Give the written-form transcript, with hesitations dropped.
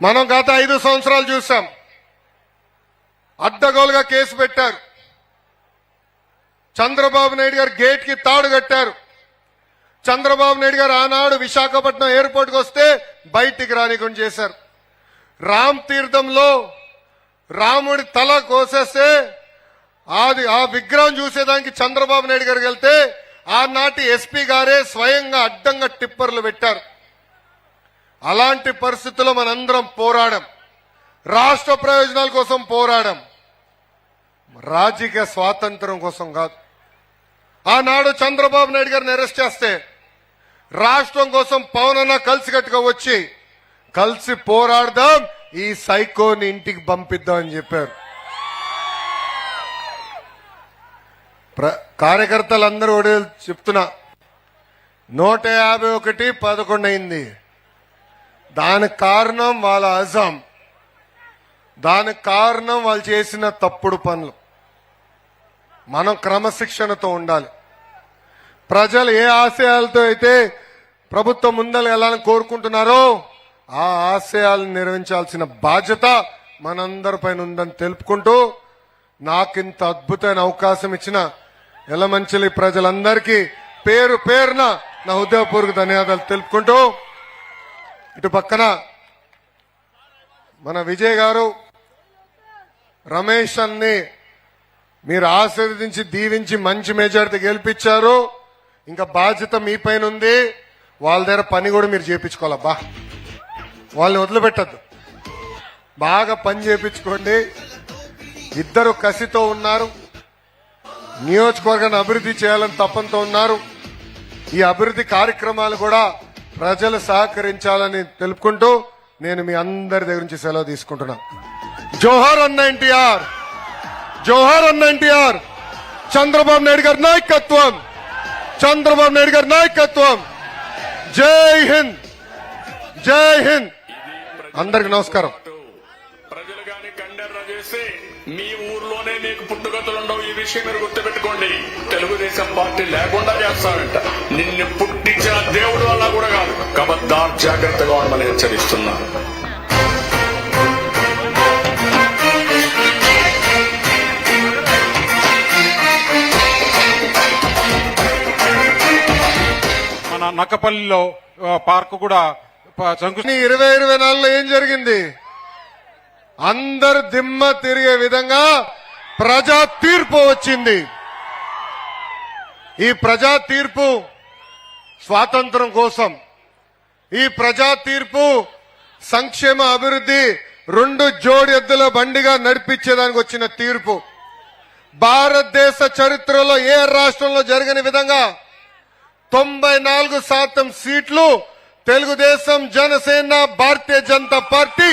మనం గత 5 సంవత్సరాలు చూసాం. అడ్డగోలుగా కేసు పెట్టారు. చంద్రబాబు నాయుడు గారు గేట్ కి తాడు కట్టారు. చంద్రబాబు నాయుడు గారు ఆనాడు విశాఖపట్నం ఎయిర్పోర్ట్ కు వస్తే బయటికి రానికుండా చేశారు. రామ్ తీర్థంలో రాముడి తల కోసేస్తే ఆ విగ్రహం చూసేదానికి చంద్రబాబు నాయుడు గారికి వెళ్తే ఆనాటి ఎస్పీ గారే స్వయంగా అడ్డంగా టిప్పర్లు పెట్టారు. అలాంటి పరిస్థితుల్లో మనందరం పోరాడాం. రాష్ట్ర ప్రయోజనాల కోసం పోరాడాం, రాజకీయ స్వాతంత్రం కోసం కాదు. ఆనాడు చంద్రబాబు నాయుడు గారిని అరెస్ట్ చేస్తే రాష్ట్రం కోసం పవన్ అన్న కలిసికట్టుగా వచ్చి కలిసి పోరాడదాం, ఈ సైకోని ఇంటికి పంపిద్దాం అని చెప్పారు. కార్యకర్తలందరూ చెప్తున్నా 151-11 అయింది. దానికి కారణం వాళ్ళ అజాం, దానికి కారణం వాళ్ళు చేసిన తప్పుడు పనులు. మనం క్రమశిక్షణతో ఉండాలి. ప్రజలు ఏ ఆశయాలతో అయితే ప్రభుత్వం ముందర వెళ్ళాలని కోరుకుంటున్నారో ఆ ఆశయాలను నిర్వహించాల్సిన బాధ్యత మనందరిపైన ఉందని తెలుపుకుంటూ నాకింత అద్భుతమైన అవకాశం ఇచ్చిన ఎలమంచిలి ప్రజలందరికీ పేరు పేరున నా హృదయపూర్వక ధన్యవాదాలు తెలుపుకుంటూ, ఇటు పక్కన మన విజయ్ గారు, రమేష్ అన్ని మీరు ఆశీర్వదించి దీవించి మంచి మెజారిటీ గెలిపించారు. ఇంకా బాధ్యత మీ పైన ఉంది. వాళ్ళ దగ్గర పని కూడా మీరు చేయించుకోవాలబ్బా, వాళ్ళని వదిలిపెట్టద్దు. బాగా పని చేయించుకోండి. ఇద్దరు కసితో ఉన్నారు, నియోజకవర్గాన్ని అభివృద్ధి చేయాలని తపంతో ఉన్నారు. ఈ అభివృద్ధి కార్యక్రమాలు కూడా ప్రజలు సహకరించాలని తెలుపుకుంటూ నేను మీ అందరి దగ్గర నుంచి సెలవు తీసుకుంటున్నా. జోహార్ అన్న ఎన్టీఆర్, జోహార్ అన్న ఎన్టీఆర్. చంద్రబాబు నాయుడు గారి నాయకత్వం, చంద్రబాబు నాయుడు గారి నాయకత్వం. జై హింద్, జై హింద్. అందరికి నమస్కారం. ప్రజలు గాని కండెర్ర చేసి మీ ఊర్లోనే మీకు పుట్టుగతులుండవు. ఈ విషయం మీరు గుర్తుపెట్టుకోండి. తెలుగుదేశం పార్టీ లేకుండా చేస్తానంట. నిన్ను పుట్టించిన దేవుడు వల్ల కూడా కాదు. కబద్దార్, జాగ్రత్తగా ఉండమని హెచ్చరిస్తున్నాను. మన నక్కపల్లిలో పార్క్ కూడా 2024లో ఏం జరిగింది? అందరు దిమ్మ తిరిగే విధంగా ప్రజా తీర్పు వచ్చింది. ఈ ప్రజా తీర్పు స్వాతంత్రం కోసం, ఈ ప్రజా తీర్పు సంక్షేమ అభివృద్ధి 2 జోడి ఎద్దుల బండిగా నడిపించేదానికి వచ్చిన తీర్పు. భారతదేశ చరిత్రలో ఏ రాష్ట్రంలో జరగని విధంగా 94% సీట్లు తెలుగుదేశం, జనసేన, భారతీయ జనతా పార్టీ